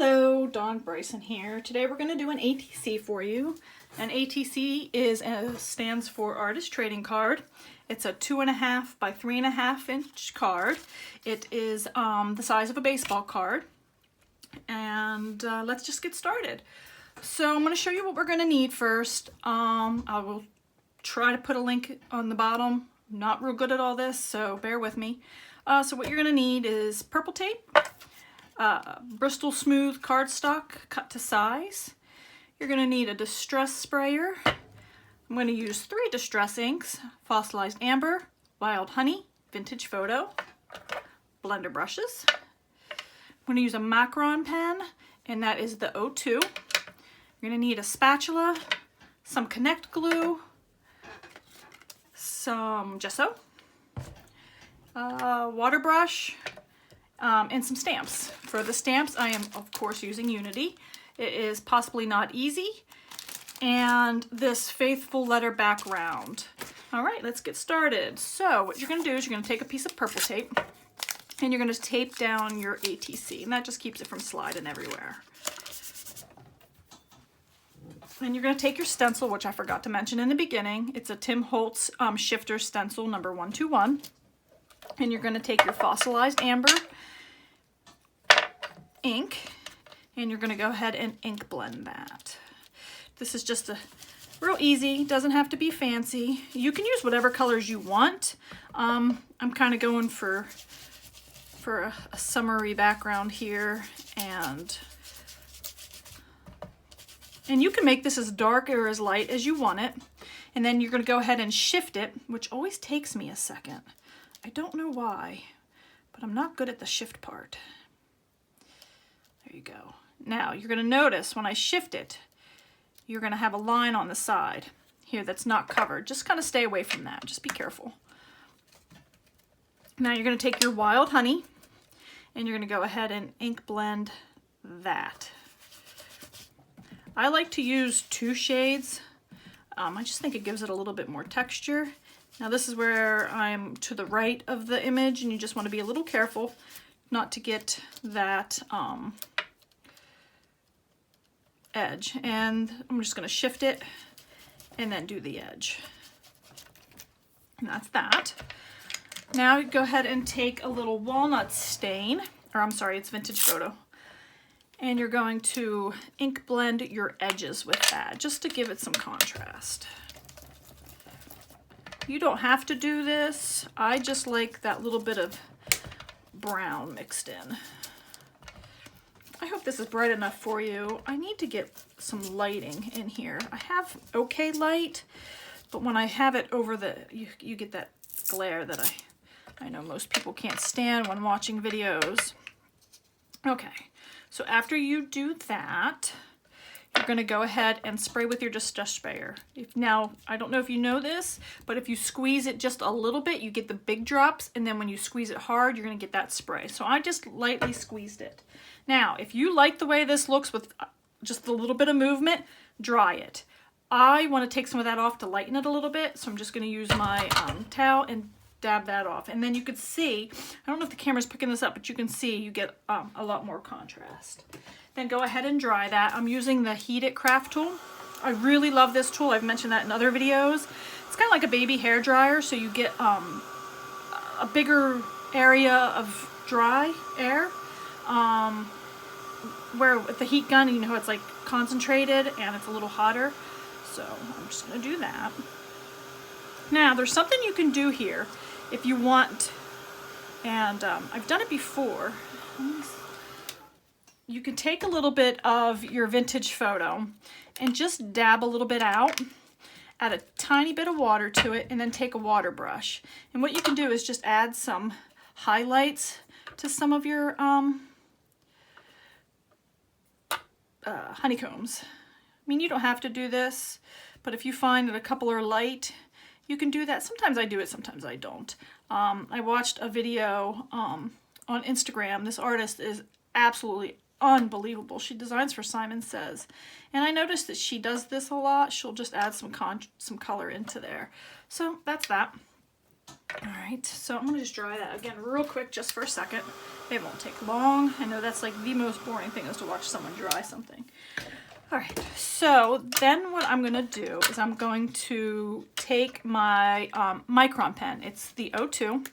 Hello, Dawn Bryson here. Today we're going to do an ATC for you. An ATC stands for Artist Trading Card. It's a 2.5 by 3.5 inch card. It is the size of a baseball card. And let's just get started. So I'm going to show you what we're going to need first. I will try to put a link on the bottom. I'm not real good at all this, so bear with me. So what you're going to need is purple tape, Bristol Smooth cardstock cut to size. You're going to need a distress sprayer. I'm going to use 3 distress inks: Fossilized Amber, Wild Honey, Vintage Photo, blender brushes. I'm going to use a Macron pen, and that is the 02. You're going to need a spatula, some Connect glue, some gesso, water brush, and some stamps. For the stamps, I am of course using Unity. It is possibly not easy, and this faithful letter background. All right, let's get started. So what you're going to do is you're going to take a piece of purple tape and you're going to tape down your ATC, and that just keeps it from sliding everywhere. And you're going to take your stencil, which I forgot to mention in the beginning. It's a Tim Holtz shifter stencil number 121. And you're going to take your Fossilized Amber ink, and you're going to go ahead and ink blend that. This is just a real easy, doesn't have to be fancy. You can use whatever colors you want. I'm kind of going for a summery background here, and you can make this as dark or as light as you want it. And then you're going to go ahead and shift it, which always takes me a second. I don't know why, but I'm not good at the shift part. There you go. Now you're going to notice when I shift it, you're going to have a line on the side here that's not covered. Just kind of stay away from that. Just be careful. Now you're going to take your Wild Honey and you're going to go ahead and ink blend that. I like to use 2 shades. I just think it gives it a little bit more texture. Now this is where I'm to the right of the image, and you just want to be a little careful not to get that edge. And I'm just going to shift it and then do the edge. And that's that. Now you go ahead and take a little walnut stain, or I'm sorry, it's Vintage Photo. And you're going to ink blend your edges with that, just to give it some contrast. You don't have to do this. I just like that little bit of brown mixed in. I hope this is bright enough for you. I need to get some lighting in here. I have okay light, but when I have it over you get that glare that I know most people can't stand when watching videos. Okay, so after you do that, you're going to go ahead and spray with your distress sprayer. Now, I don't know if you know this, but if you squeeze it just a little bit, you get the big drops, and then when you squeeze it hard, you're going to get that spray. So I just lightly squeezed it. Now, if you like the way this looks with just a little bit of movement, dry it. I want to take some of that off to lighten it a little bit, so I'm just going to use my towel and dab that off. And then you could see, I don't know if the camera's picking this up, but you can see you get a lot more contrast. Then go ahead and dry that. I'm using the Heat It craft tool. I really love this tool. I've mentioned that in other videos. It's kind of like a baby hair dryer, so you get a bigger area of dry air. Where with the heat gun, you know, it's like concentrated and it's a little hotter. So I'm just going to do that. Now, there's something you can do here if you want, and I've done it before. You can take a little bit of your Vintage Photo and just dab a little bit out, add a tiny bit of water to it, and then take a water brush. And what you can do is just add some highlights to some of your honeycombs. I mean, you don't have to do this, but if you find that a couple are light, you can do that. Sometimes I do it, sometimes I don't. I watched a video on Instagram. This artist is absolutely unbelievable. She designs for Simon Says, and I noticed that she does this a lot. She'll just add some color into there. So that's that. All right, so I'm gonna just dry that again real quick, just for a second. It won't take long. I know that's like the most boring thing is to watch someone dry something. All right, so then what I'm gonna do is I'm going to take my Micron pen. It's the O2.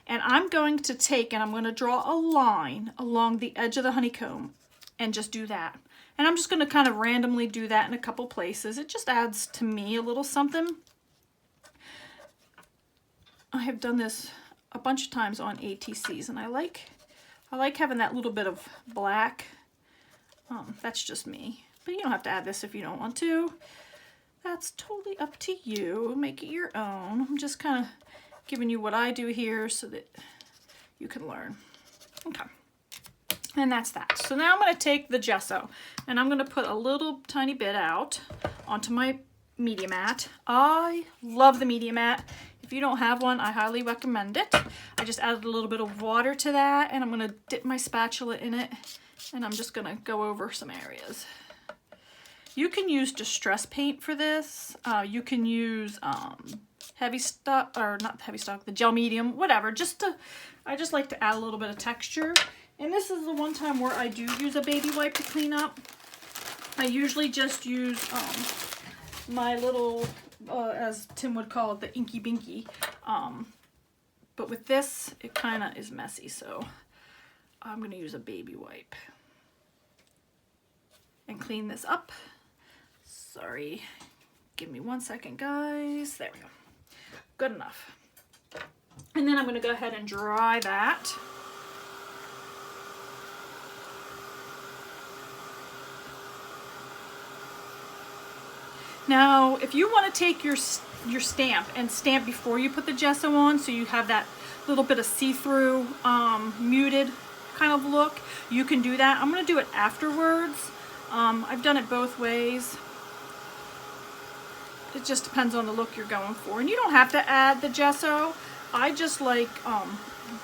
And I'm going to take and I'm going to draw a line along the edge of the honeycomb and just do that. And I'm just going to kind of randomly do that in a couple places. It just adds to me a little something. I have done this a bunch of times on ATCs, and I like having that little bit of black. That's just me. But you don't have to add this if you don't want to. That's totally up to you. Make it your own. I'm just kind of giving you what I do here so that you can learn. Okay. And that's that. So now I'm going to take the gesso and I'm going to put a little tiny bit out onto my media mat. I love the media mat. If you don't have one, I highly recommend it. I just added a little bit of water to that, and I'm going to dip my spatula in it, and I'm just going to go over some areas. You can use distress paint for this. You can use heavy stock, or not heavy stock, the gel medium, whatever. I just like to add a little bit of texture. And this is the one time where I do use a baby wipe to clean up. I usually just use my little, as Tim would call it, the inky binky. But with this, it kind of is messy, so I'm going to use a baby wipe and clean this up. Sorry, give me 1 second, guys. There we go. Good enough. And then I'm going to go ahead and dry that. Now, if you want to take your stamp and stamp before you put the gesso on, so you have that little bit of see-through, muted kind of look, you can do that. I'm going to do it afterwards. I've done it both ways. It just depends on the look you're going for. And you don't have to add the gesso. I just like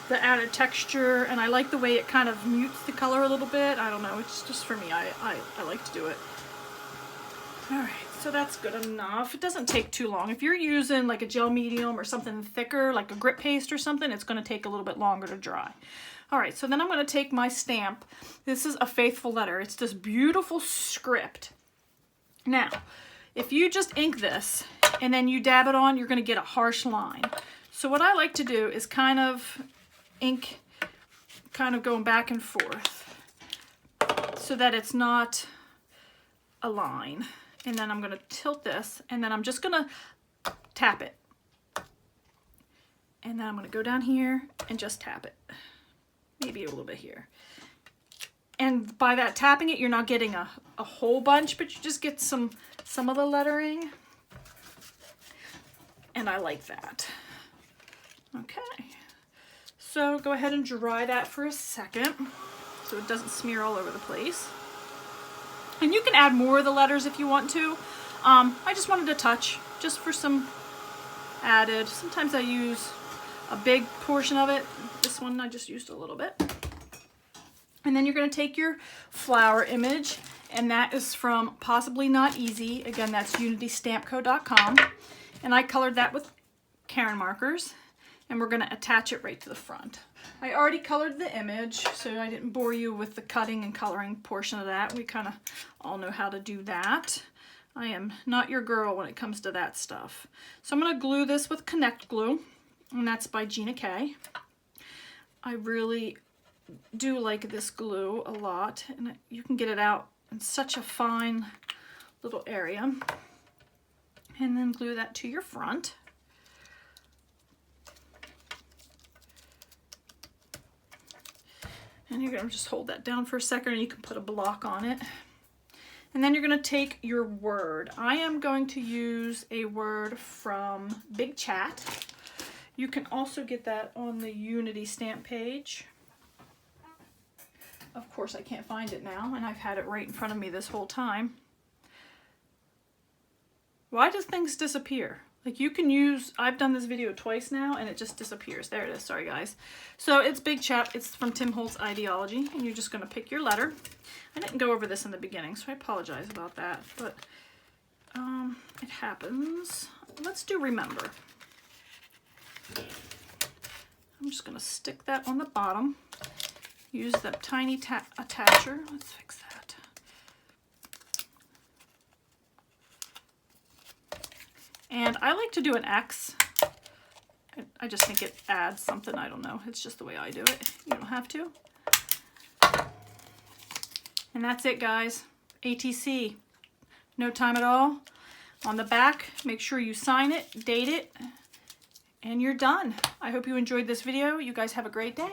the added texture, and I like the way it kind of mutes the color a little bit. I don't know, it's just for me. I like to do it. All right. So that's good enough. It doesn't take too long. If you're using like a gel medium or something thicker, like a grip paste or something, it's going to take a little bit longer to dry. All right, so then I'm going to take my stamp. This is a faithful letter. It's this beautiful script. Now, if you just ink this and then you dab it on, you're going to get a harsh line. So what I like to do is kind of ink, kind of going back and forth so that it's not a line. And then I'm going to tilt this, and then I'm just going to tap it. And then I'm going to go down here and just tap it. Maybe a little bit here. And by that tapping it, you're not getting a whole bunch, but you just get some of the lettering. And I like that. Okay. So go ahead and dry that for a second so it doesn't smear all over the place. And you can add more of the letters if you want to. I just wanted to touch, just for some added. Sometimes I use a big portion of it. This one I just used a little bit. And then you're going to take your flower image, and that is from Possibly Not Easy. Again, that's unitystampco.com. And I colored that with Karen markers, and we're going to attach it right to the front. I already colored the image, so I didn't bore you with the cutting and coloring portion of that. We kind of all know how to do that. I am not your girl when it comes to that stuff. So I'm going to glue this with Connect Glue, and that's by Gina K. I really do like this glue a lot, and you can get it out in such a fine little area. And then glue that to your front. And you're going to just hold that down for a second, and you can put a block on it. And then you're going to take your word. I am going to use a word from Big Chat. You can also get that on the Unity stamp page. Of course, I can't find it now, and I've had it right in front of me this whole time. Why does things disappear? Like, you can use, I've done this video twice now, and it just disappears. There it is, sorry guys. So it's Big Chat, it's from Tim Holtz Ideology, and you're just gonna pick your letter. I didn't go over this in the beginning, so I apologize about that, but it happens. Let's do Remember. I'm just going to stick that on the bottom. Use the tiny attacher. Let's fix that. And I like to do an X. I just think it adds something. I don't know. It's just the way I do it. You don't have to. And that's it, guys. ATC. No time at all. On the back, make sure you sign it, date it, and you're done. I hope you enjoyed this video. You guys have a great day.